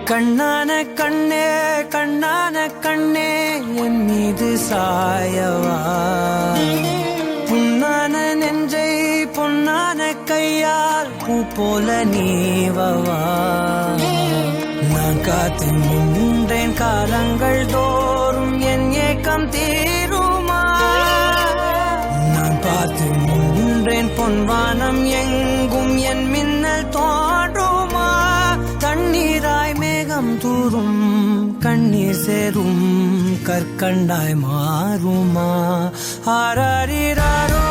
கண்ணான கண்ணே கண்ணான கண்ணே என் மீது சாயவா புண்ணான நெஞ்சை பொன்னான கையால் பூ போல நீவவா நான் காத்து நின்றேன் காலங்கள் தோறும் என் ஏக்கம் தீருமா நான் பார்த்து நின்றேன் பொன்வானம் எங்கும் என் மின்னல் தோன்றுமா தண்ணீராய் மேகம் தூரும் கண்ணீர் சேரும் கற்கண்டாய் மாறுமா ஆராரிராரோ